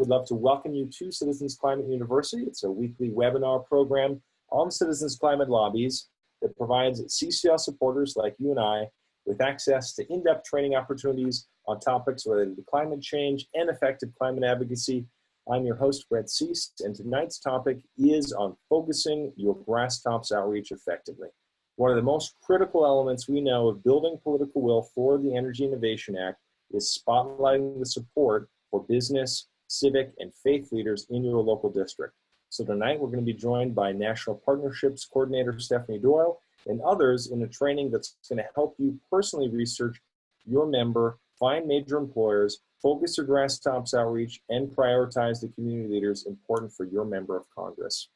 we'd love to welcome you to Citizens Climate University. It's a weekly webinar program on citizens' climate lobbies that provides CCL supporters like you and I with access to in-depth training opportunities on topics related to climate change and effective climate advocacy. I'm your host, Brett Cease, and tonight's topic is on focusing your Grasstops outreach effectively. One of the most critical elements we know of building political will for the Energy Innovation Act is spotlighting the support for business, civic, and faith leaders in your local district. So tonight we're going to be joined by National Partnerships Coordinator Stephanie Doyle and others in a training that's going to help you personally research your member, find major employers, focus your Grasstops outreach, and prioritize the community leaders important for your member of Congress.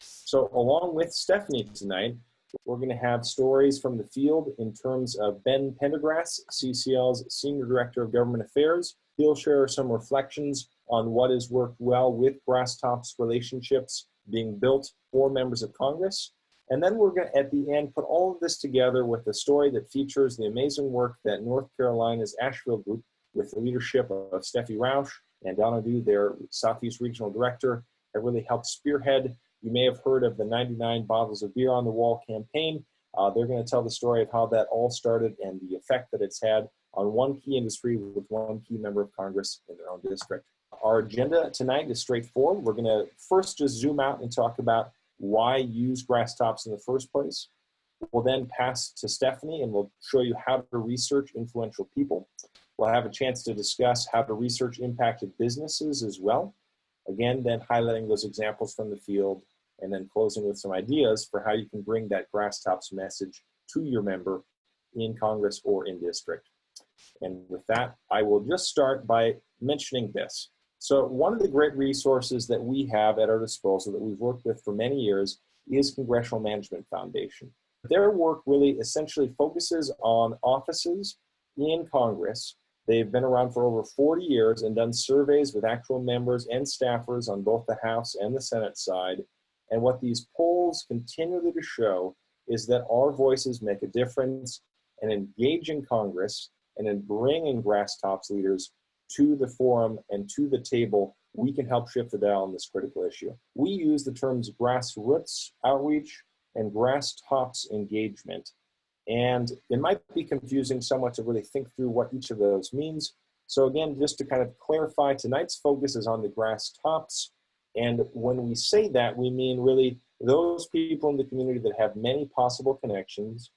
So along with Stephanie tonight, we're going to have stories from the field in terms of Ben Pendergrass, CCL's Senior Director of Government Affairs. He'll share some reflections on what has worked well with Grasstops relationships being built for members of Congress. And then we're going to, at the end, put all of this together with a story that features the amazing work that North Carolina's Asheville group, with the leadership of Steffi Rausch and Donna Du, their Southeast Regional Director, have really helped spearhead. You may have heard of the 99 Bottles of Beer on the Wall campaign. They're going to tell the story of how that all started and the effect that it's had on one key industry with one key member of Congress in their own district. Our agenda tonight is straightforward. We're going to first just zoom out and talk about why use Grasstops in the first place. We'll then pass to Stephanie and we'll show you how to research influential people. We'll have a chance to discuss how to research impacted businesses as well. Again, then highlighting those examples from the field and then closing with some ideas for how you can bring that Grasstops message to your member in Congress or in district. And with that, I will just start by mentioning this. So one of the great resources that we have at our disposal that we've worked with for many years is Congressional Management Foundation. Their work really essentially focuses on offices in Congress. They've been around for over 40 years and done surveys with actual members and staffers on both the House and the Senate side. And what these polls continually to show is that our voices make a difference in engaging Congress and in bringing Grasstops leaders to the forum and to the table. We can help shift the dial on this critical issue. We use the terms grassroots outreach and Grasstops engagement. And it might be confusing somewhat to really think through what each of those means. So again, just to kind of clarify, tonight's focus is on the Grasstops. And when we say that, we mean really those people in the community that have many possible connections,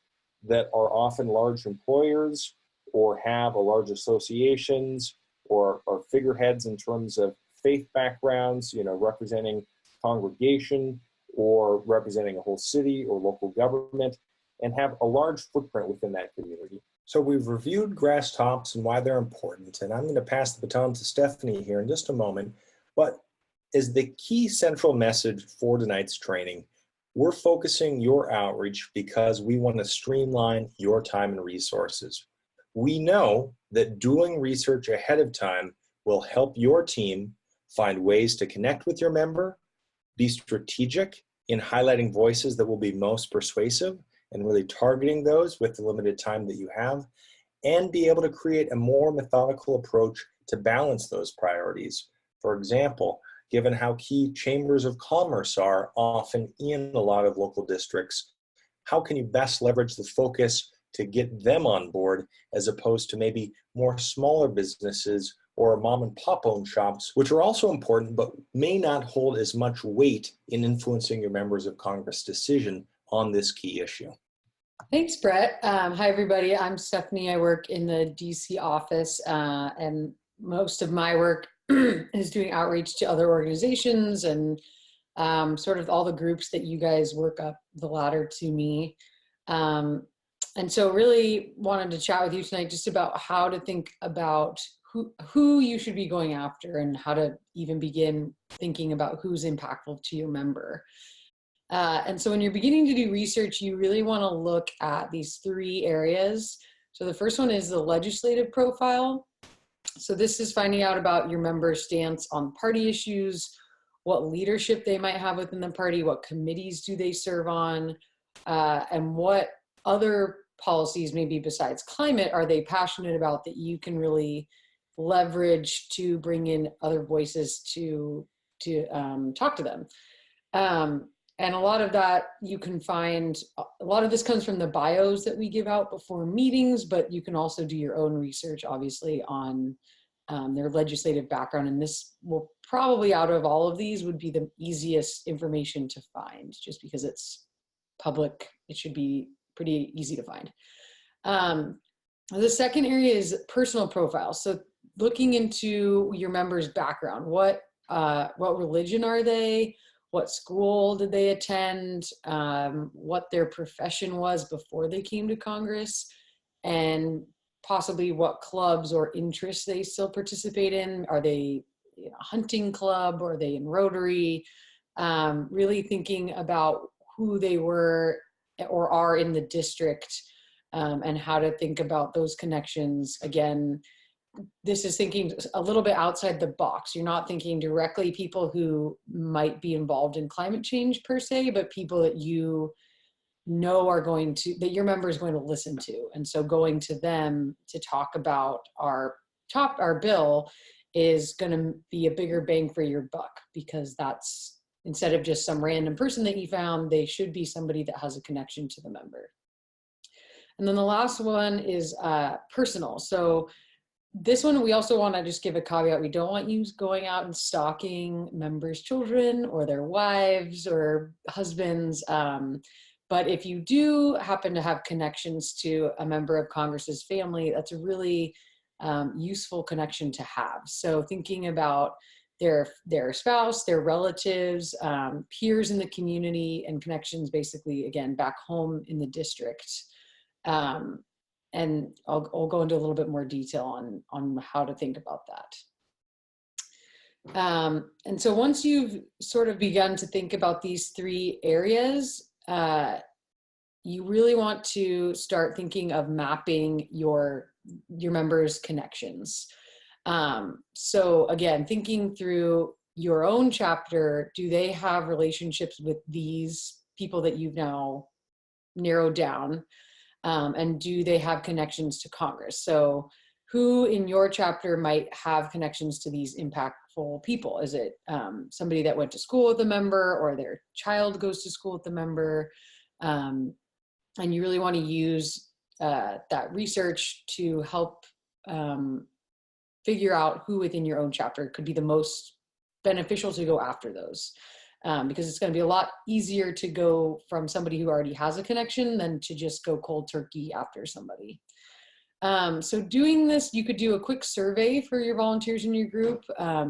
that are often large employers or have a large associations or figureheads in terms of faith backgrounds, you know, representing congregation or representing a whole city or local government, and have a large footprint within that community. So we've reviewed Grasstops and why they're important, and I'm going to pass the baton to Stephanie here in just a moment. But as the key central message for tonight's training, we're focusing your outreach because we want to streamline your time and resources. We know that doing research ahead of time will help your team find ways to connect with your member, be strategic in highlighting voices that will be most persuasive and really targeting those with the limited time that you have, and be able to create a more methodical approach to balance those priorities. For example, given how key chambers of commerce are often in a lot of local districts, how can you best leverage the focus to get them on board as opposed to maybe more smaller businesses or mom and pop owned shops, which are also important but may not hold as much weight in influencing your members of Congress decision on this key issue. Thanks, Brett. Hi, everybody. I'm Stephanie. I work in the DC office, and most of my work is doing outreach to other organizations and sort of all the groups that you guys work up the ladder to me. And so really wanted to chat with you tonight just about how to think about who you should be going after and how to even begin thinking about who's impactful to your member. And so when you're beginning to do research, you really want to look at these three areas. So the first one is the legislative profile. So this is finding out about your member's stance on party issues, what leadership they might have within the party, what committees do they serve on, and what other policies, maybe besides climate, are they passionate about that you can really leverage to bring in other voices to talk to them. And a lot of that you can find, a lot of this comes from the bios that we give out before meetings, but you can also do your own research, obviously, on their legislative background. And this will probably, out of all of these, would be the easiest information to find, just because it's public. It should be pretty easy to find. The second area is personal profiles. So looking into your members' background, what religion are they? What school did they attend? What their profession was before they came to Congress, and possibly what clubs or interests they still participate in. Are they in a hunting club, or are they in Rotary? Really thinking about who they were or are in the district, and how to think about those connections. Again, this is thinking a little bit outside the box. You're not thinking directly people who might be involved in climate change per se, but people that you know are going to, that your member is going to listen to. And so going to them to talk about our bill is going to be a bigger bang for your buck, because that's, instead of just some random person that you found, they should be somebody that has a connection to the member. And then the last one is personal. So this one, we also want to just give a caveat. We don't want you going out and stalking members' children or their wives or husbands. But if you do happen to have connections to a member of Congress's family, that's a really useful connection to have. So thinking about their spouse, their relatives, peers in the community, and connections basically, again, back home in the district. And I'll go into a little bit more detail on how to think about that. And so once you've sort of begun to think about these three areas, you really want to start thinking of mapping your members' connections. So again, thinking through your own chapter, do they have relationships with these people that you've now narrowed down? And do they have connections to Congress? So who in your chapter might have connections to these impactful people? Is it somebody that went to school with a member, or their child goes to school with the member? And you really want to use that research to help figure out who within your own chapter could be the most beneficial to go after those. Because it's going to be a lot easier to go from somebody who already has a connection than to just go cold turkey after somebody. So doing this, you could do a quick survey for your volunteers in your group.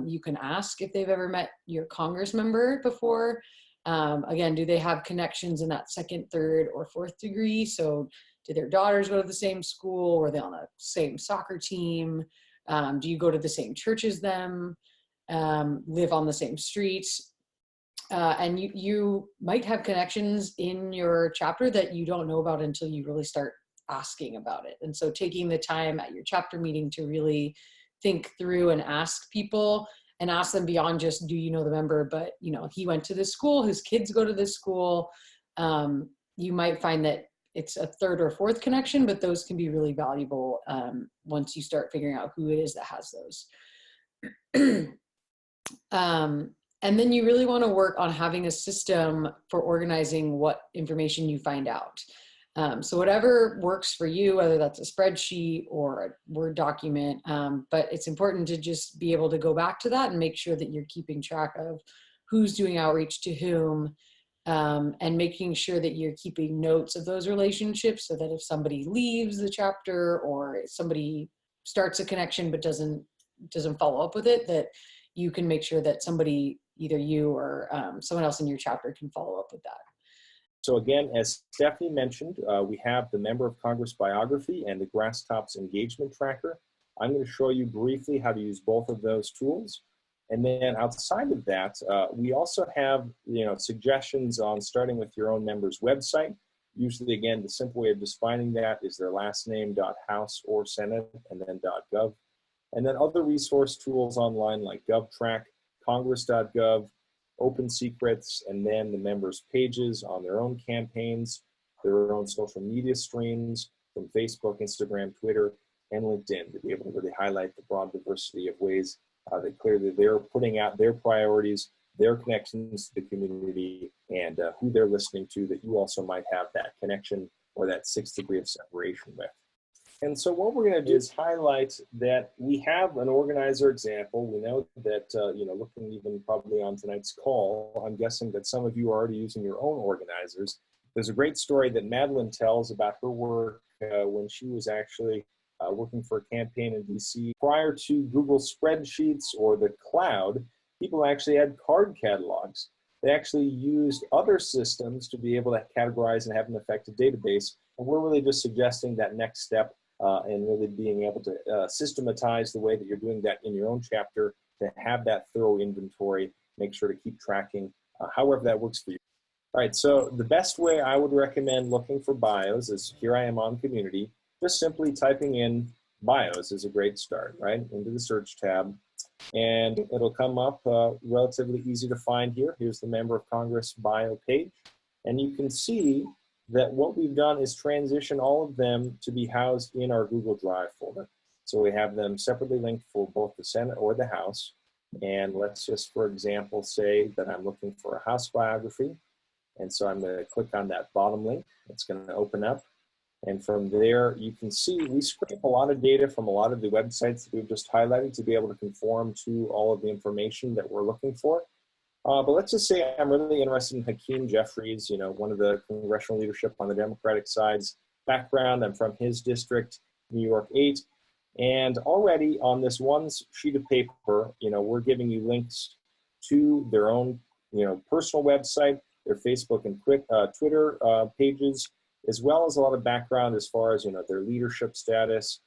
You can ask if they've ever met your Congress member before. Again, do they have connections in that second, third, or fourth degree? So do their daughters go to the same school? Or are they on the same soccer team? Do you go to the same church as them? Live on the same street? And you might have connections in your chapter that you don't know about until you really start asking about it. And so taking the time at your chapter meeting to really think through and ask people, and ask them beyond just, do you know the member, but he went to this school, his kids go to this school. You might find that it's a third or fourth connection, but those can be really valuable once you start figuring out who it is that has those. And then you really want to work on having a system for organizing what information you find out. So whatever works for you, whether that's a spreadsheet or a Word document, but it's important to just be able to go back to that and make sure that you're keeping track of who's doing outreach to whom, and making sure that you're keeping notes of those relationships, so that if somebody leaves the chapter, or somebody starts a connection but doesn't follow up with it, that you can make sure that somebody, either you or someone else in your chapter, can follow up with that. So again, as Stephanie mentioned, we have the Member of Congress biography and the Grasstops engagement tracker. I'm going to show you briefly how to use both of those tools. And then outside of that, we also have suggestions on starting with your own member's website. Usually, again, the simple way of just finding that is their last name, .house or senate, and then .gov. And then other resource tools online like GovTrack, Congress.gov, Open Secrets, and then the members' pages on their own campaigns, their own social media streams from Facebook, Instagram, Twitter, and LinkedIn to be able to really highlight the broad diversity of ways that clearly they're putting out their priorities, their connections to the community, and who they're listening to that you also might have that connection or that 6th degree of separation with. And so what we're going to do is highlight that we have an organizer example. We know that, looking even probably on tonight's call, I'm guessing that some of you are already using your own organizers. There's a great story that Madeline tells about her work when she was actually working for a campaign in DC. Prior to Google spreadsheets or the cloud, people actually had card catalogs. They actually used other systems to be able to categorize and have an effective database. And we're really just suggesting that next step and really being able to systematize the way that you're doing that in your own chapter, to have that thorough inventory, make sure to keep tracking, however that works for you. All right, so the best way I would recommend looking for bios is, here I am on community, just simply typing in bios is a great start, right, into the search tab. And it'll come up relatively easy to find here. Here's the Member of Congress bio page. And you can see that what we've done is transition all of them to be housed in our Google Drive folder. So we have them separately linked for both the Senate or the House. And let's just, for example, say that I'm looking for a House biography. And so I'm going to click on that bottom link. It's going to open up. And from there, you can see we scrape a lot of data from a lot of the websites that we've just highlighted to be able to conform to all of the information that we're looking for. But let's just say I'm really interested in Hakeem Jeffries, one of the congressional leadership on the Democratic side's background. I'm from his district, New York 8. And already on this one sheet of paper, we're giving you links to their own, personal website, their Facebook and Twitter pages, as well as a lot of background as far as, their leadership status,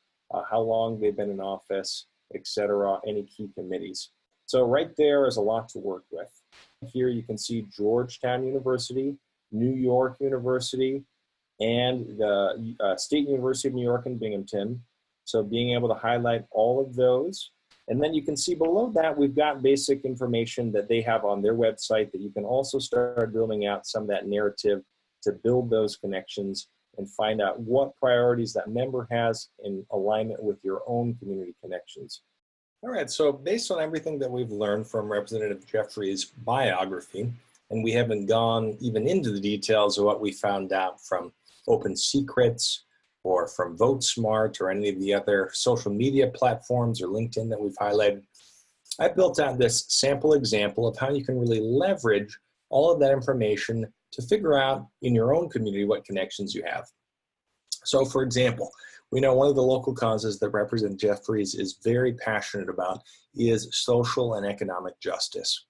how long they've been in office, etc., any key committees. So right there is a lot to work with. Here you can see Georgetown University, New York University, and the State University of New York in Binghamton. So being able to highlight all of those. And then you can see below that, we've got basic information that they have on their website that you can also start building out some of that narrative to build those connections and find out what priorities that member has in alignment with your own community connections. All right, so based on everything that we've learned from Representative Jeffries' biography, and we haven't gone even into the details of what we found out from Open Secrets or from VoteSmart or any of the other social media platforms or LinkedIn that we've highlighted, I built out this sample example of how you can really leverage all of that information to figure out in your own community what connections you have. So for example, we know one of the local causes that Representative Jeffries is very passionate about is social and economic justice.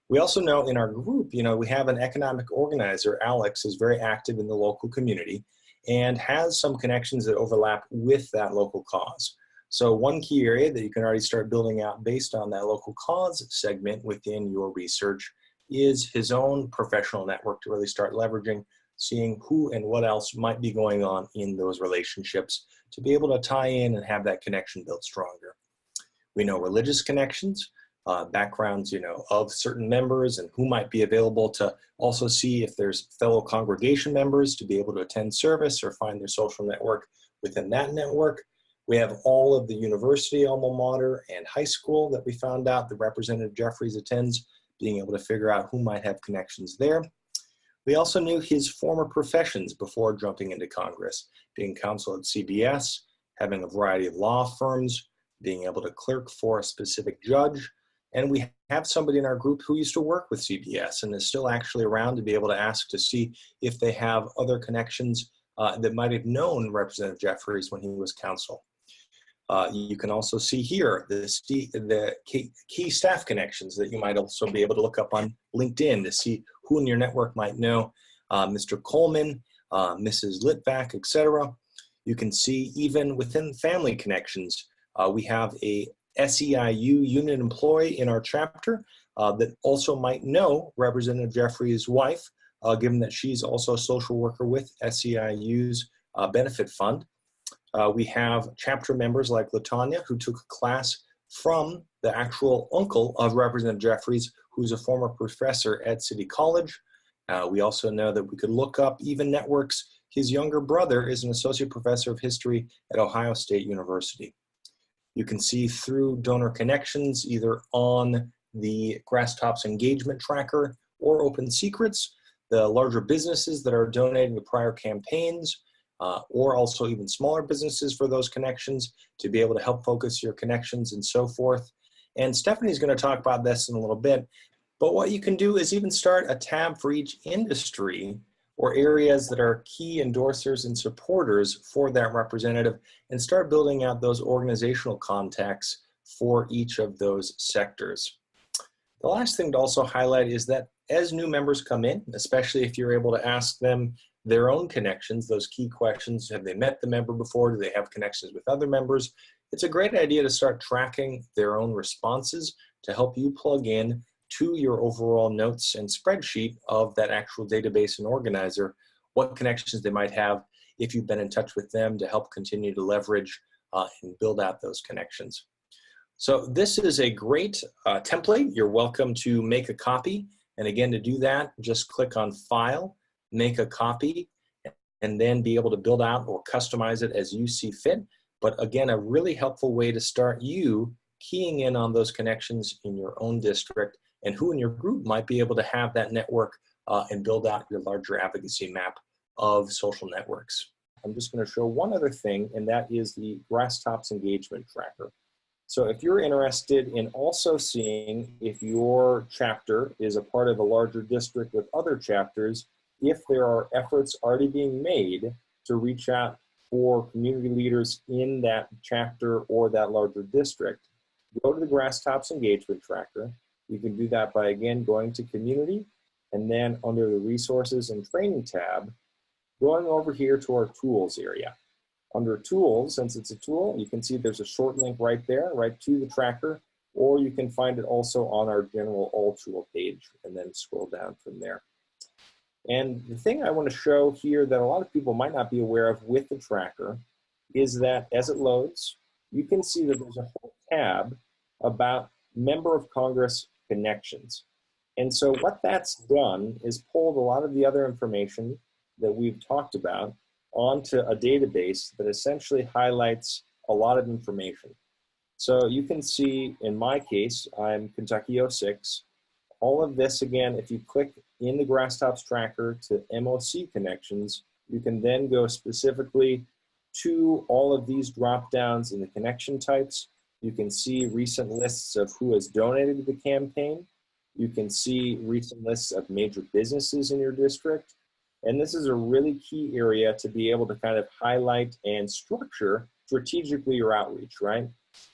We also know in our group, we have an economic organizer, Alex, is very active in the local community and has some connections that overlap with that local cause. So one key area that you can already start building out based on that local cause segment within your research is his own professional network to really start leveraging, seeing who and what else might be going on in those relationships to be able to tie in and have that connection built stronger. We know religious connections, backgrounds, of certain members and who might be available to also see if there's fellow congregation members to be able to attend service or find their social network within that network. We have all of the university alma mater and high school that we found out that Representative Jeffries attends, being able to figure out who might have connections there. We also knew his former professions before jumping into Congress, being counsel at CBS, having a variety of law firms, being able to clerk for a specific judge. And we have somebody in our group who used to work with CBS and is still actually around to be able to ask to see if they have other connections that might have known Representative Jeffries when he was counsel. You can also see here the key staff connections that you might also be able to look up on LinkedIn to see who in your network might know Mr. Coleman, Mrs. Litvak, etc. You can see even within family connections, we have a SEIU unit employee in our chapter that also might know Representative Jeffries' wife, given that she's also a social worker with SEIU's benefit fund. We have chapter members like LaTanya, who took a class from the actual uncle of Representative Jeffries, who's a former professor at City College. We also know that we could look up even networks His younger brother is an associate professor of history at Ohio State University. You can see through donor connections either on the Grasstops engagement tracker or Open Secrets, the larger businesses that are donating to prior campaigns, or also even smaller businesses for those connections to be able to help focus your connections and so forth. And Stephanie's going to talk about this in a little bit, but what you can do is even start a tab for each industry or areas that are key endorsers and supporters for that representative and start building out those organizational contacts for each of those sectors. The last thing to also highlight is that as new members come in, especially if you're able to ask them their own connections, those key questions, have they met the member before? Do they have connections with other members? It's a great idea to start tracking their own responses to help you plug in to your overall notes and spreadsheet of that actual database and organizer, what connections they might have if you've been in touch with them to help continue to leverage and build out those connections. So this is a great template. You're welcome to make a copy. And again, to do that, just click on File, Make a Copy, and then be able to build out or customize it as you see fit. But again, a really helpful way to start you keying in on those connections in your own district and who in your group might be able to have that network and build out your larger advocacy map of social networks. I'm just going to show one other thing, and that is the Grasstops engagement tracker. So if you're interested in also seeing if your chapter is a part of a larger district with other chapters, if there are efforts already being made to reach out for community leaders in that chapter or that larger district, go to the Grasstops engagement tracker. You can do that by, again, going to Community, and then under the Resources and Training tab, going over here to our Tools area. Under Tools, since it's a tool, you can see there's a short link right there, right to the tracker, or you can find it also on our general All Tool page, and then scroll down from there. And the thing I want to show here that a lot of people might not be aware of with the tracker is that as it loads, you can see that there's a whole tab about Member of Congress connections. And so what that's done is pulled a lot of the other information that we've talked about onto a database that essentially highlights a lot of information. So you can see, in my case, I'm Kentucky 06. All of this, again, if you click in the Grasstops tracker to MOC connections, you can then go specifically to all of these drop downs in the connection types. You can see recent lists of who has donated to the campaign. You can see recent lists of major businesses in your district. And this is a really key area to be able to kind of highlight and structure strategically your outreach, right?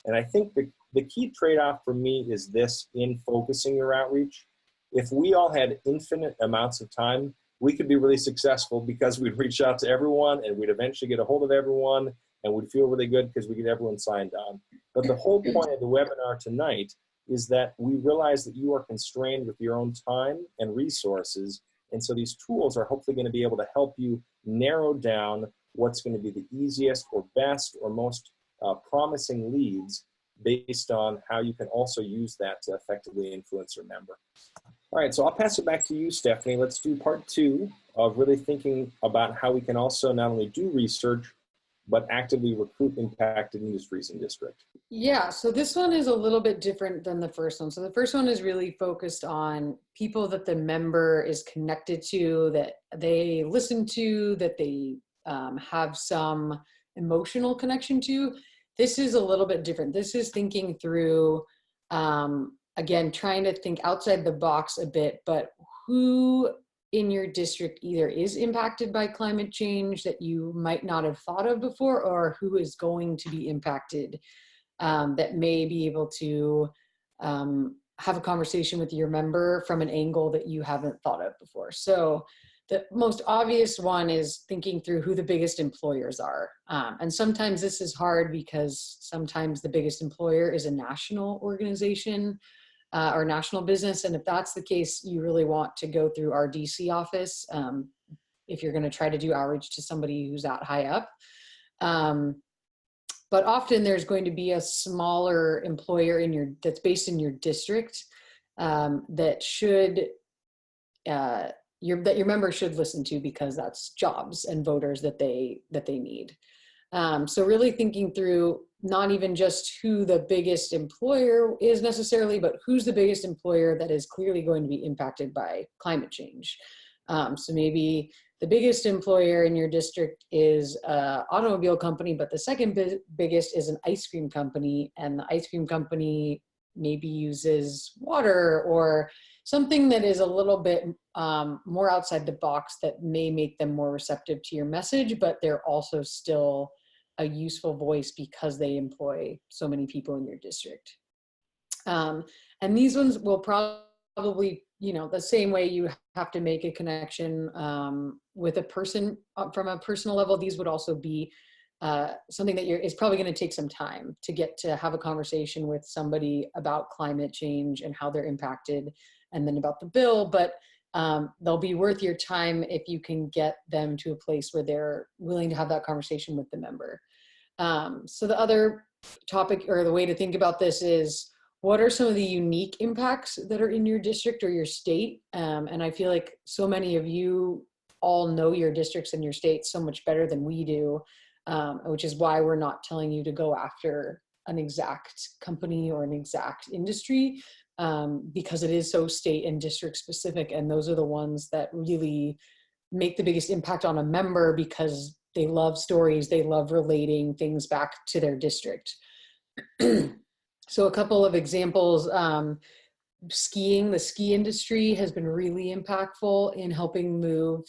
And I think the key trade-off for me is this in focusing your outreach. If we all had infinite amounts of time, we could be really successful because we'd reach out to everyone and we'd eventually get a hold of everyone and we'd feel really good because we get everyone signed on. But the whole point of the webinar tonight is that we realize that you are constrained with your own time and resources. And so these tools are hopefully going to be able to help you narrow down what's going to be the easiest or best or most promising leads based on how you can also use that to effectively influence your member. All right, so I'll pass it back to you, Stephanie. Let's do part 2 of really thinking about how we can also not only do research, but actively recruit impacted industries and district. Yeah, so this one is a little bit different than the first one. So the first one is really focused on people that the member is connected to, that they listen to, that they have some emotional connection to. This is a little bit different. This is thinking through, again, trying to think outside the box a bit, but who in your district either is impacted by climate change that you might not have thought of before, or who is going to be impacted that may be able to have a conversation with your member from an angle that you haven't thought of before. So the most obvious one is thinking through who the biggest employers are. And sometimes this is hard because sometimes the biggest employer is a national organization or national business. And if that's the case, you really want to go through our DC office if you're going to try to do outreach to somebody who's that high up. But often there's going to be a smaller employer that's based in your district that should your member should listen to, because that's jobs and voters that they need. So really thinking through not even just who the biggest employer is necessarily, but who's the biggest employer that is clearly going to be impacted by climate change. So maybe the biggest employer in your district is an automobile company, but the second biggest is an ice cream company, and the ice cream company maybe uses water or something that is a little bit more outside the box that may make them more receptive to your message, but they're also still a useful voice because they employ so many people in your district. And these ones will probably, the same way you have to make a connection with a person from a personal level, these would also be something that is probably going to take some time to get to have a conversation with somebody about climate change and how they're impacted, and then about the bill, but they'll be worth your time if you can get them to a place where they're willing to have that conversation with the member. So the other topic, or the way to think about this, is what are some of the unique impacts that are in your district or your state? And I feel like so many of you all know your districts and your states so much better than we do, which is why we're not telling you to go after an exact company or an exact industry, because it is so state and district specific. And those are the ones that really make the biggest impact on a member, because they love stories, they love relating things back to their district. So a couple of examples, skiing, the ski industry has been really impactful in helping move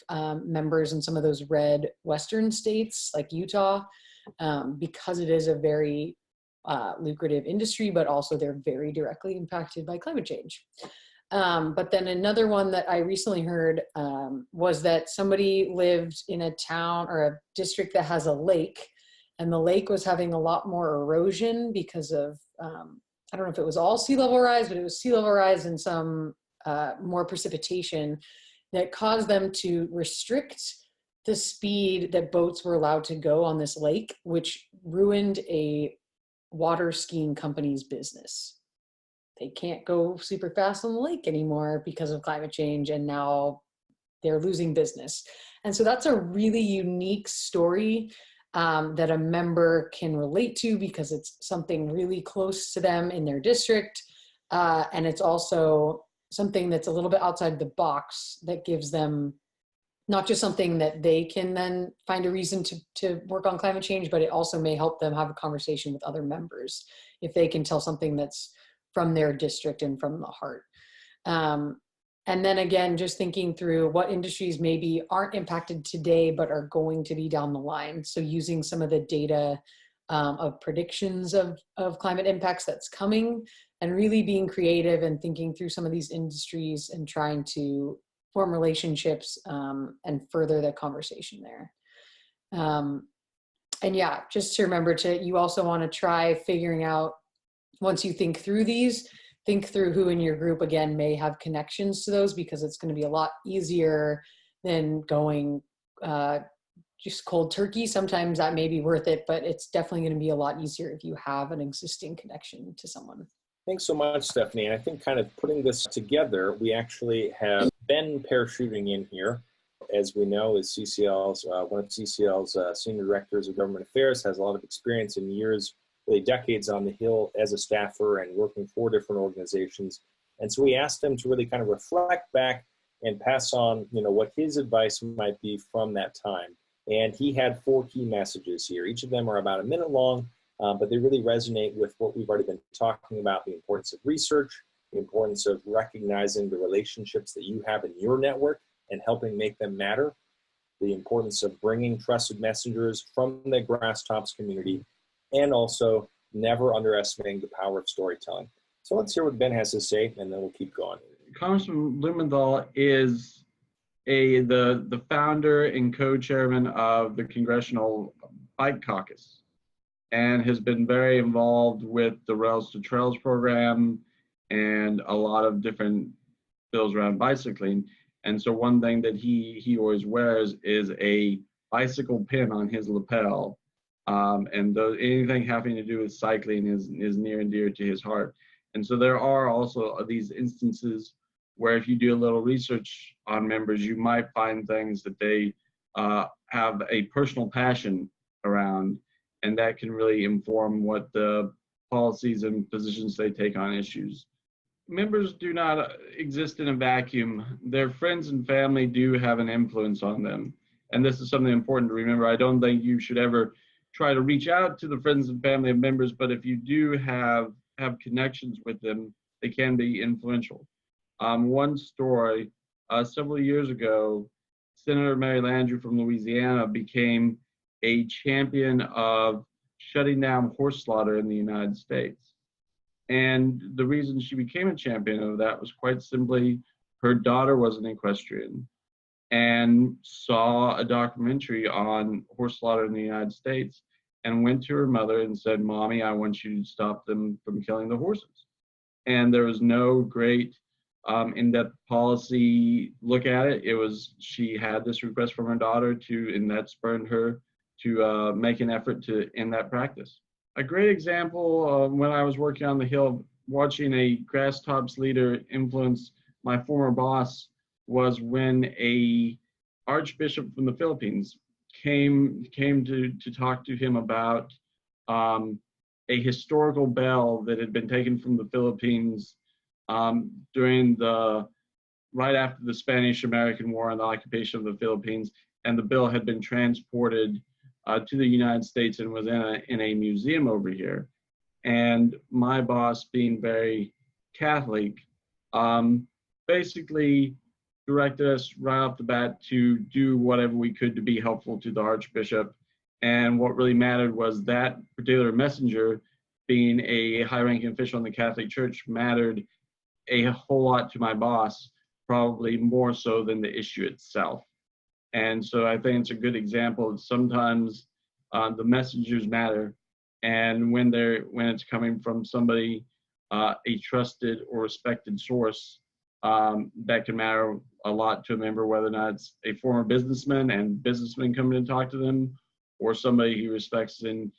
members in some of those red Western states like Utah, because it is a very lucrative industry, but also they're very directly impacted by climate change. But then another one that I recently heard was that somebody lived in a town or a district that has a lake, and the lake was having a lot more erosion because of, I don't know if it was all sea level rise, but it was sea level rise and some more precipitation that caused them to restrict the speed that boats were allowed to go on this lake, which ruined a water skiing company's business. They can't go super fast on the lake anymore because of climate change, and now they're losing business. And so that's a really unique story that a member can relate to, because it's something really close to them in their district. And it's also something that's a little bit outside the box that gives them not just something that they can then find a reason to work on climate change, but it also may help them have a conversation with other members if they can tell something that's from their district and from the heart. And then again, just thinking through what industries maybe aren't impacted today, but are going to be down the line. So using some of the data of predictions of climate impacts that's coming, and really being creative and thinking through some of these industries and trying to form relationships and further the conversation there. And yeah, just to remember you also want to try figuring out, once you think through these, think through who in your group, again, may have connections to those, because it's going to be a lot easier than going just cold turkey. Sometimes that may be worth it, but it's definitely going to be a lot easier if you have an existing connection to someone. Thanks so much, Stephanie. And I think kind of putting this together, we actually have Ben parachuting in here. As we know, is CCL's, one of CCL's senior directors of government affairs, has a lot of experience in years, really decades on the Hill as a staffer and working for different organizations. And so we asked him to really kind of reflect back and pass on, what his advice might be from that time. And he had 4 key messages here. Each of them are about a minute long, but they really resonate with what we've already been talking about: the importance of research, the importance of recognizing the relationships that you have in your network and helping make them matter, the importance of bringing trusted messengers from the Grasstops community, and also never underestimating the power of storytelling. So let's hear what Ben has to say, and then we'll keep going. Congressman Blumenthal is the founder and co-chairman of the Congressional Bike Caucus, and has been very involved with the Rails to Trails program and a lot of different bills around bicycling. And so one thing that he always wears is a bicycle pin on his lapel. And anything having to do with cycling is near and dear to his heart. And so there are also these instances where if you do a little research on members, you might find things that they have a personal passion around, and that can really inform what the policies and positions they take on issues. Members do not exist in a vacuum. Their friends and family do have an influence on them. And this is something important to remember. I don't think you should ever try to reach out to the friends and family of members, but if you do have connections with them, they can be influential. One story, several years ago, Senator Mary Landrieu from Louisiana became a champion of shutting down horse slaughter in the United States. And the reason she became a champion of that was quite simply her daughter was an equestrian and saw a documentary on horse slaughter in the United States and went to her mother and said, "Mommy, I want you to stop them from killing the horses." And there was no great in-depth policy look at it. It was, she had this request from her daughter and that spurred her to make an effort to end that practice. A great example when I was working on the Hill, watching a Grasstops leader influence my former boss, was when a archbishop from the Philippines came to talk to him about a historical bell that had been taken from the Philippines during right after the Spanish-American War and the occupation of the Philippines, and the bell had been transported to the United States and was in a museum over here. And my boss, being very Catholic, basically directed us right off the bat to do whatever we could to be helpful to the Archbishop. And what really mattered was that particular messenger, being a high-ranking official in the Catholic Church, mattered a whole lot to my boss, probably more so than the issue itself. And so I think it's a good example of sometimes the messengers matter, and when it's coming from somebody, a trusted or respected source, that can matter a lot to a member, whether or not it's a former businessman and businessmen coming to talk to them, or somebody he respects in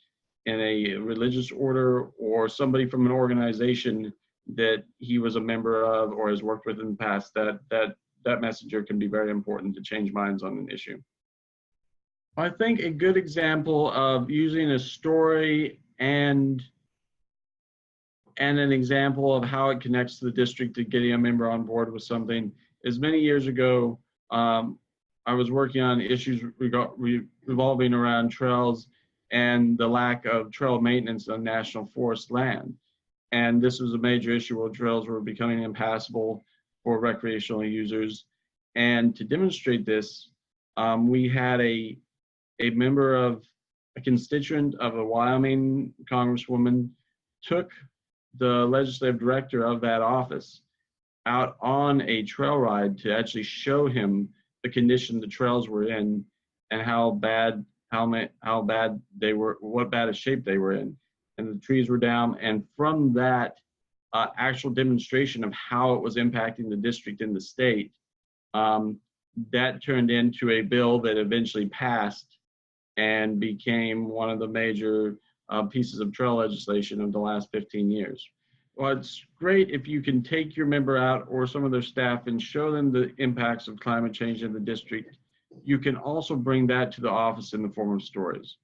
a religious order, or somebody from an organization that he was a member of or has worked with in the past. That messenger can be very important to change minds on an issue. I think a good example of using a story and an example of how it connects to the district to getting a member on board with something is many years ago, I was working on issues revolving around trails and the lack of trail maintenance on national forest land. And this was a major issue where trails were becoming impassable for recreational users. And to demonstrate this, we had a member of a constituent of a Wyoming congresswoman took the legislative director of that office out on a trail ride to actually show him the condition the trails were in and how bad they were, what bad a shape they were in. And the trees were down. And from that actual demonstration of how it was impacting the district and the state, that turned into a bill that eventually passed and became one of the major pieces of trail legislation of the last 15 years. Well, it's great if you can take your member out or some of their staff and show them the impacts of climate change in the district. You can also bring that to the office in the form of stories.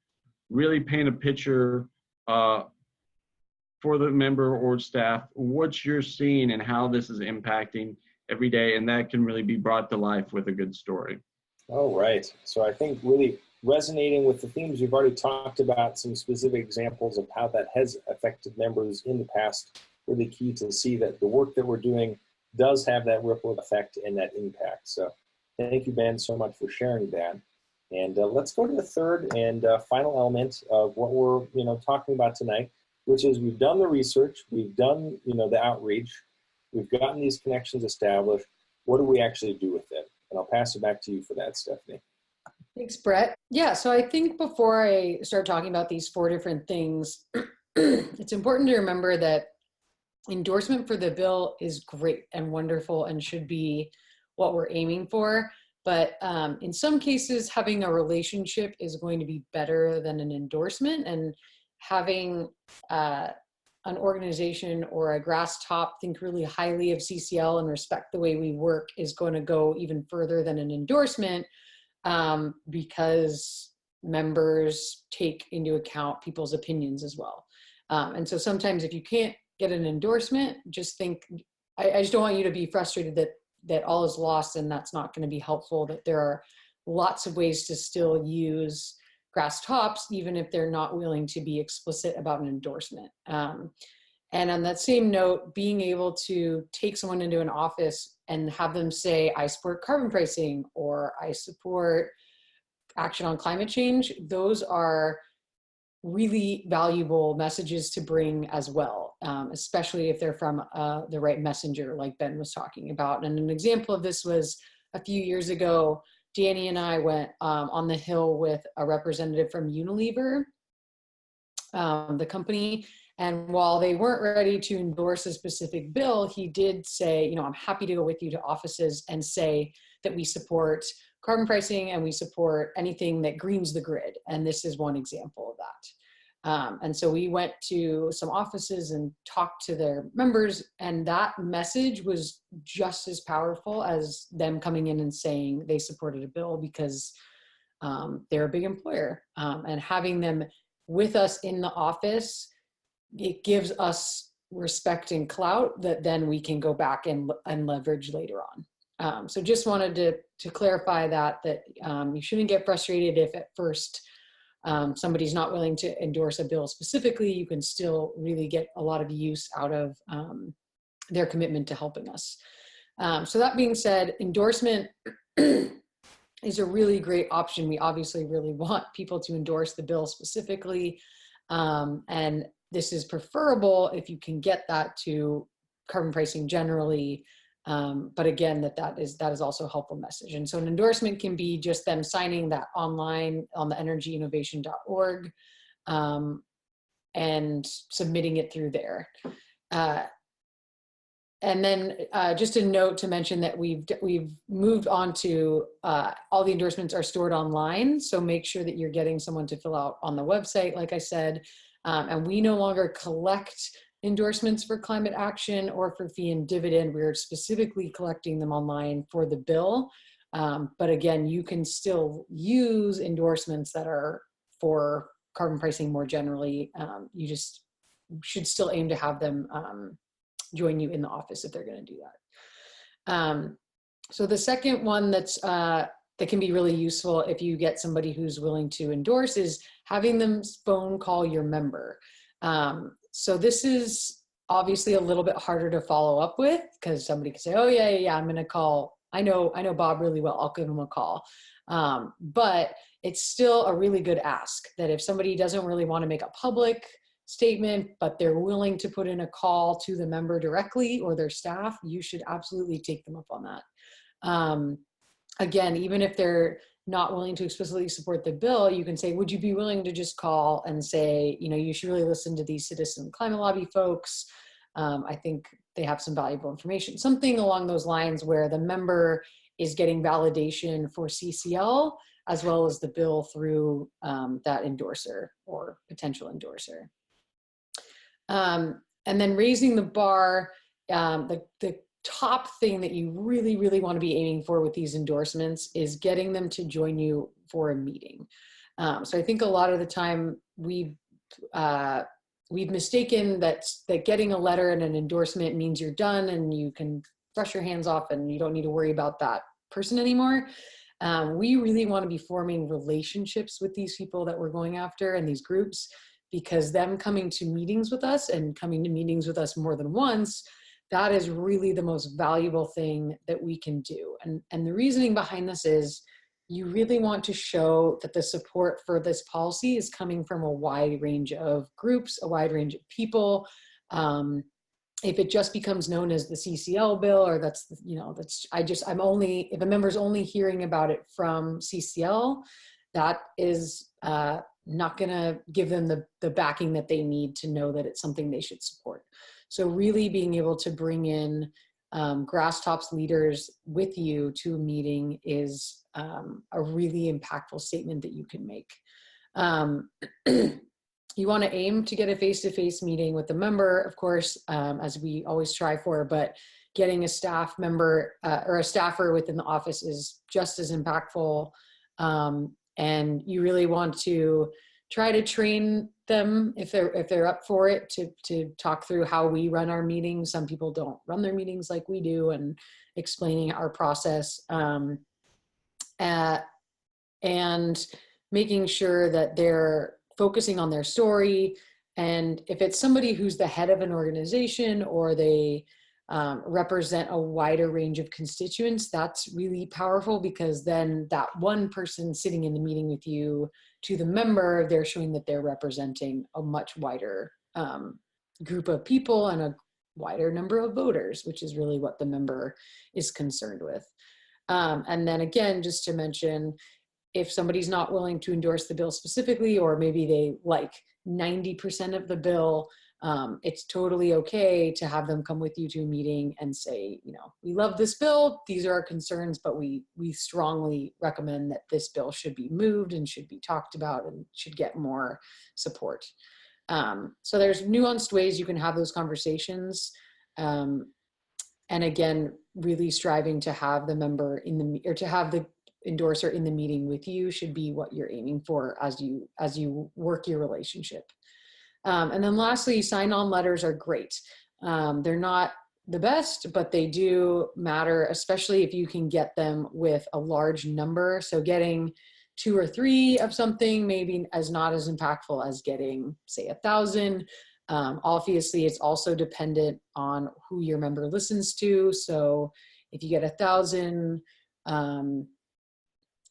Really paint a picture for the member or staff, what you're seeing and how this is impacting every day, and that can really be brought to life with a good story. Oh, right. So I think really resonating with the themes you've already talked about, some specific examples of how that has affected members in the past, really key to see that the work that we're doing does have that ripple effect and that impact. So thank you, Ben, so much for sharing that. And let's go to the third and final element of what we're talking about tonight, which is we've done the research, we've done the outreach, we've gotten these connections established. What do we actually do with it? And I'll pass it back to you for that, Stephanie. Thanks, Brett. Yeah, so I think before I start talking about these 4 different things, it's important to remember that endorsement for the bill is great and wonderful and should be what we're aiming for. But in some cases, having a relationship is going to be better than an endorsement, and having a an organization or a grass top think really highly of CCL and respect the way we work is going to go even further than an endorsement, because members take into account people's opinions as well. And so sometimes if you can't get an endorsement, just think, I just don't want you to be frustrated that all is lost and that's not going to be helpful, that there are lots of ways to still use grass tops, even if they're not willing to be explicit about an endorsement. And on that same note, being able to take someone into an office and have them say, I support carbon pricing, or I support action on climate change, those are really valuable messages to bring as well, especially if they're from the right messenger, like Ben was talking about. And an example of this was a few years ago, Danny and I went on the Hill with a representative from Unilever, the company. And while they weren't ready to endorse a specific bill, he did say, I'm happy to go with you to offices and say that we support carbon pricing and we support anything that greens the grid. And this is one example of that. And so we went to some offices and talked to their members, and that message was just as powerful as them coming in and saying they supported a bill, because they're a big employer. And having them with us in the office, it gives us respect and clout that then we can go back and leverage later on. So just wanted to clarify that you shouldn't get frustrated if at first somebody's not willing to endorse a bill specifically. You can still really get a lot of use out of their commitment to helping us. So that being said, endorsement is a really great option. We obviously really want people to endorse the bill specifically. And this is preferable if you can get that to carbon pricing generally. But again, that is also a helpful message. And so an endorsement can be just them signing that online on the energyinnovation.org and submitting it through there. And then just a note to mention that we've moved on to all the endorsements are stored online. So make sure that you're getting someone to fill out on the website, like I said. And we no longer collect endorsements for climate action or for fee and dividend. We're specifically collecting them online for the bill. But again, you can still use endorsements that are for carbon pricing more generally. You just should still aim to have them join you in the office if they're going to do that. So the second one that can be really useful if you get somebody who's willing to endorse is having them phone call your member. So this is obviously a little bit harder to follow up with, because somebody can say, oh yeah, I'm going to call. I know Bob really well. I'll give him a call. But it's still a really good ask that if somebody doesn't really want to make a public statement, but they're willing to put in a call to the member directly or their staff, you should absolutely take them up on that. Again, even if they're not willing to explicitly support the bill, you can say, would you be willing to just call and say, you should really listen to these citizen climate lobby folks. I think they have some valuable information, something along those lines where the member is getting validation for CCL as well as the bill through that endorser or potential endorser. And then raising the bar, the top thing that you really, really want to be aiming for with these endorsements is getting them to join you for a meeting. So I think a lot of the time we've mistaken that getting a letter and an endorsement means you're done and you can brush your hands off and you don't need to worry about that person anymore. We really want to be forming relationships with these people that we're going after and these groups, because them coming to meetings with us and coming to meetings with us more than once, that is really the most valuable thing that we can do. And the reasoning behind this is you really want to show that the support for this policy is coming from a wide range of groups, a wide range of people. If it just becomes known as the CCL bill, or if a member's only hearing about it from CCL, that is not gonna give them the backing that they need to know that it's something they should support. So really being able to bring in Grasstops leaders with you to a meeting is a really impactful statement that you can make. you want to aim to get a face-to-face meeting with the member, of course, as we always try for, but getting a staff member or a staffer within the office is just as impactful. And you really want to try to train them if they're up for it to talk through how we run our meetings. Some people don't run their meetings like we do, and explaining our process, and making sure that they're focusing on their story. And if it's somebody who's the head of an organization, or they represent a wider range of constituents, that's really powerful, because then that one person sitting in the meeting with you, to the member, they're showing that they're representing a much wider group of people and a wider number of voters, which is really what the member is concerned with. And then again, just to mention, if somebody's not willing to endorse the bill specifically, or maybe they like 90% of the bill, it's totally okay to have them come with you to a meeting and say, you know, we love this bill, these are our concerns, but we strongly recommend that this bill should be moved and should be talked about and should get more support. So there's nuanced ways you can have those conversations. And again, really striving to have the member or to have the endorser in the meeting with you should be what you're aiming for as you work your relationship. And then lastly, sign-on letters are great. They're not the best, but they do matter, especially if you can get them with a large number. So getting 2 or 3 of something maybe is not as impactful as getting, say, 1,000. Obviously, it's also dependent on who your member listens to. So if you get 1,000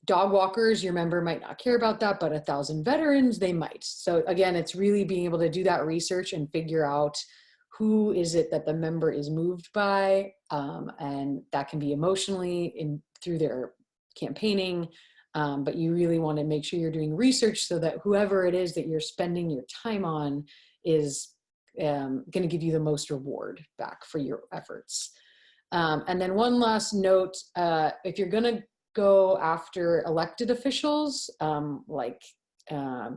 dog walkers, your member might not care about that, but 1,000 veterans, they might. So again, it's really being able to do that research and figure out who is it that the member is moved by, and that can be emotionally through their campaigning, but you really want to make sure you're doing research so that whoever it is that you're spending your time on is going to give you the most reward back for your efforts. And then one last note, if you're going to go after elected officials, like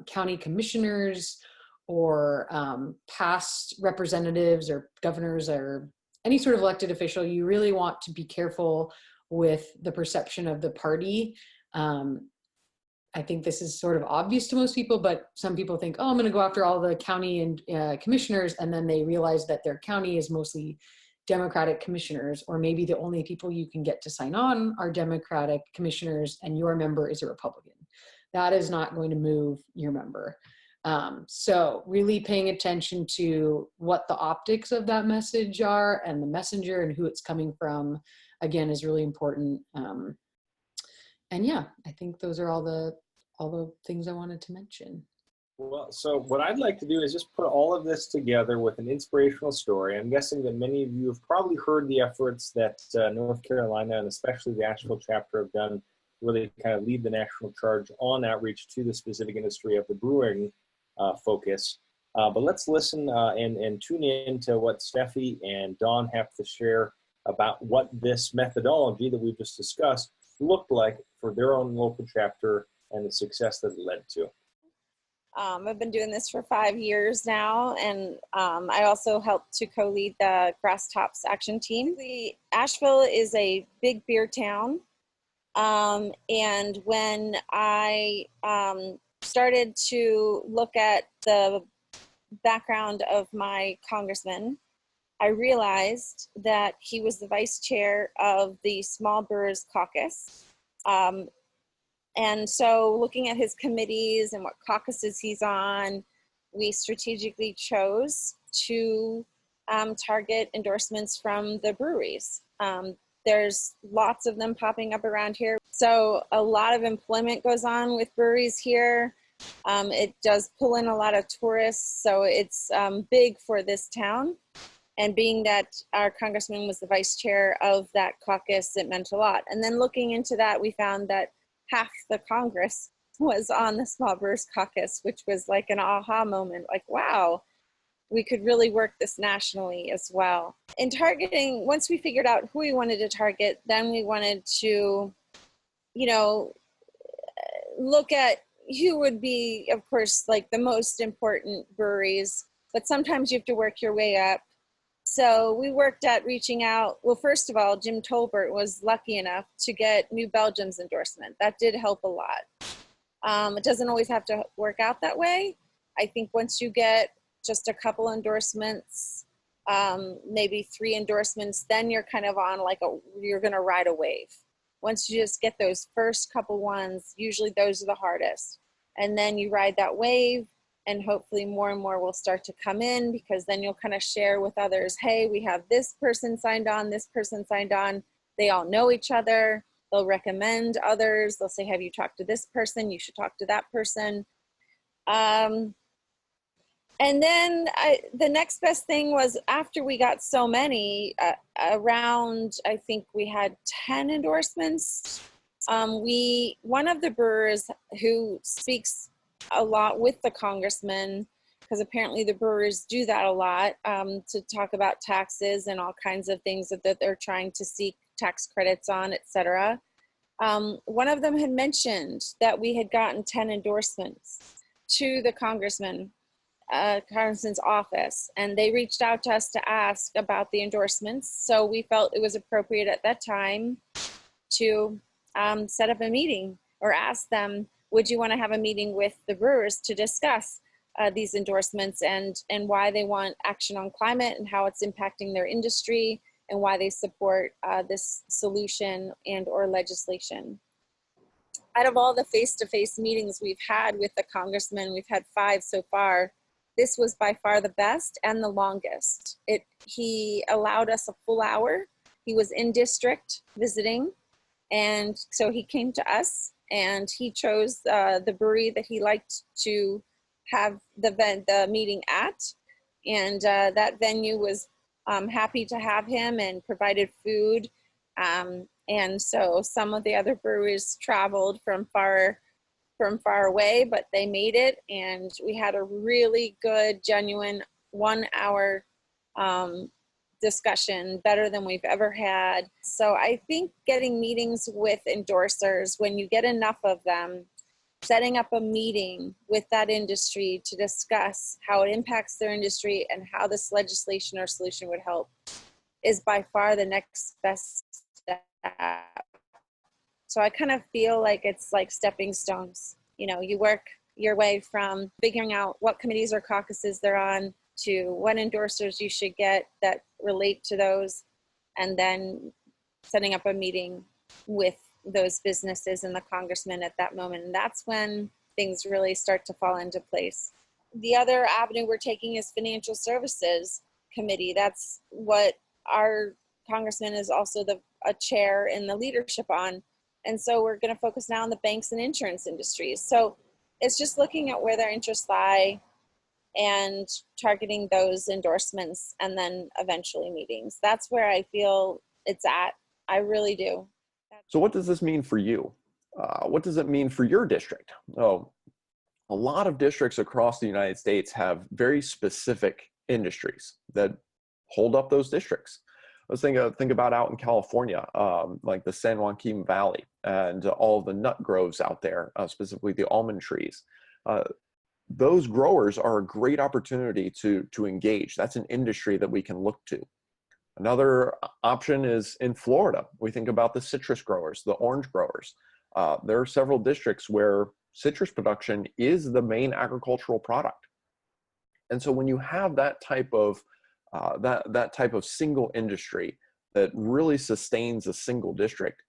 county commissioners or past representatives or governors or any sort of elected official, you really want to be careful with the perception of the party. I think this is sort of obvious to most people, but some people think, oh, I'm going to go after all the county and commissioners, and then they realize that their county is mostly Democratic commissioners, or maybe the only people you can get to sign on are Democratic commissioners and your member is a Republican. That is not going to move your member. So really paying attention to what the optics of that message are and the messenger and who it's coming from, again, is really important. And yeah, I think those are all the things I wanted to mention. Well, so what I'd like to do is just put all of this together with an inspirational story. I'm guessing that many of you have probably heard the efforts that North Carolina and especially the Asheville chapter have done to really kind of lead the national charge on outreach to the specific industry of the brewing focus. But let's listen and tune in to what Steffi and Dawn have to share about what this methodology that we've just discussed looked like for their own local chapter and the success that it led to. I've been doing this for 5 years now, and I also helped to co-lead the Grasstops action team. Asheville is a big beer town, and when I started to look at the background of my congressman, I realized that he was the vice chair of the Small Brewers Caucus. And so looking at his committees and what caucuses he's on, we strategically chose to target endorsements from the breweries. There's lots of them popping up around here. So a lot of employment goes on with breweries here. It does pull in a lot of tourists, so it's big for this town. And being that our congressman was the vice chair of that caucus, it meant a lot. And then looking into that, we found that half the Congress was on the Small Brewers Caucus, which was like an aha moment, like, wow, we could really work this nationally as well. In targeting, once we figured out who we wanted to target, then we wanted to, look at, who would be, of course, like the most important breweries, but sometimes you have to work your way up. So we worked at reaching out. Well, first of all, Jim Tolbert was lucky enough to get New Belgium's endorsement. That did help a lot. It doesn't always have to work out that way. I think once you get just a couple endorsements, maybe 3 endorsements, then you're kind of on like you're going to ride a wave. Once you just get those first couple ones, usually those are the hardest. And then you ride that wave, and hopefully more and more will start to come in, because then you'll kind of share with others, hey, we have this person signed on, this person signed on. They all know each other. They'll recommend others. They'll say, have you talked to this person? You should talk to that person. And then the next best thing was, after we got so many, around, I think we had 10 endorsements. One of the brewers who speaks a lot with the congressman, because apparently the brewers do that a lot, to talk about taxes and all kinds of things that they're trying to seek tax credits on, etc. One of them had mentioned that we had gotten 10 endorsements to the congressman's office, and they reached out to us to ask about the endorsements. So we felt it was appropriate at that time to set up a meeting, or ask them, would you want to have a meeting with the brewers to discuss these endorsements and why they want action on climate and how it's impacting their industry, and why they support this solution and or legislation. Out of all the face-to-face meetings we've had with the congressman, we've had 5 so far, this was by far the best and the longest. He allowed us a full hour. He was in district visiting, and so he came to us, and he chose the brewery that he liked to have the meeting at, and that venue was happy to have him and provided food. And so some of the other breweries traveled from far away, but they made it, and we had a really good, genuine 1 hour discussion, better than we've ever had. So I think getting meetings with endorsers, when you get enough of them, setting up a meeting with that industry to discuss how it impacts their industry and how this legislation or solution would help, is by far the next best step. So I kind of feel like it's like stepping stones. You know, you work your way from figuring out what committees or caucuses they're on, to what endorsers you should get that relate to those, and then setting up a meeting with those businesses and the congressman at that moment. And that's when things really start to fall into place. The other avenue we're taking is financial services committee. That's what our congressman is also a chair in the leadership on. And so we're going to focus now on the banks and insurance industries. So it's just looking at where their interests lie and targeting those endorsements, and then eventually meetings. That's where I feel it's at. I really do. So what does this mean for you? What does it mean for your district? Oh, a lot of districts across the United States have very specific industries that hold up those districts. Let's think about out in California, like the San Joaquin Valley and all of the nut groves out there, specifically the almond trees. Those growers are a great opportunity to engage. That's an industry that we can look to. Another option is in Florida. We think about the citrus growers, the orange growers. There are several districts where citrus production is the main agricultural product. And so when you have that type of single industry that really sustains a single district,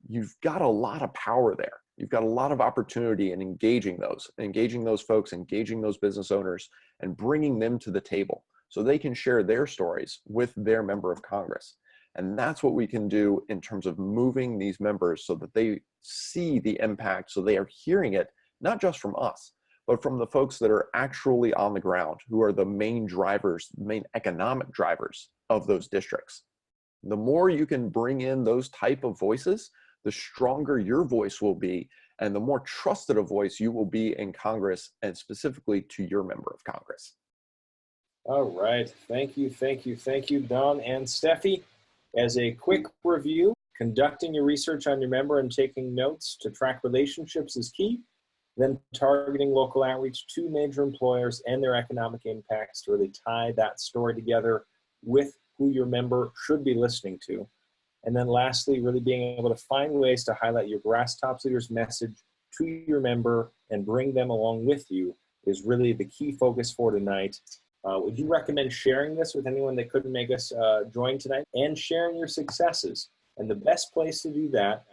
you've got a lot of power there. You've got a lot of opportunity in engaging those folks, engaging those business owners, and bringing them to the table so they can share their stories with their member of Congress. And that's what we can do in terms of moving these members so that they see the impact, so they are hearing it, not just from us, but from the folks that are actually on the ground, who are the main drivers, main economic drivers of those districts. The more you can bring in those type of voices, the stronger your voice will be, and the more trusted a voice you will be in Congress, and specifically to your member of Congress. All right. Thank you, Don and Steffi. As a quick review, conducting your research on your member and taking notes to track relationships is key. then targeting local outreach to major employers and their economic impacts to really tie that story together with who your member should be listening to. And then lastly, really being able to find ways to highlight your Grasstops Leaders message to your member and bring them along with you is really the key focus for tonight. Would you recommend sharing this with anyone that couldn't make us join tonight, and sharing your successes? And the best place to do that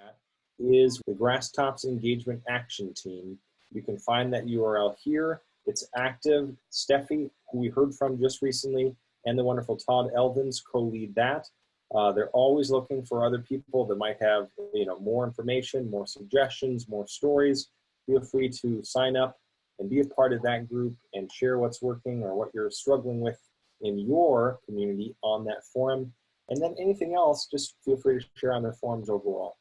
is the Grasstops Engagement Action Team. You can find that URL here. It's active. Steffi, who we heard from just recently, and the wonderful Todd Elvins co-lead that. They're always looking for other people that might have, more information, more suggestions, more stories. Feel free to sign up and be a part of that group and share what's working or what you're struggling with in your community on that forum. And then anything else, just feel free to share on their forums overall.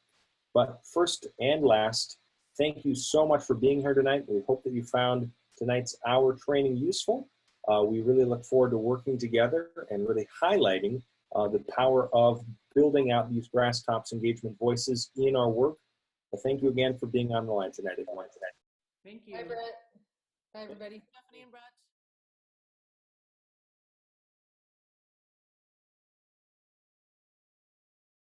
But first and last, thank you so much for being here tonight. We hope that you found tonight's hour training useful. We really look forward to working together and really highlighting the power of building out these Grasstops engagement voices in our work. Thank you again for being on the line tonight. Thank you. Bye, Brett. Bye, everybody. Stephanie and Brett.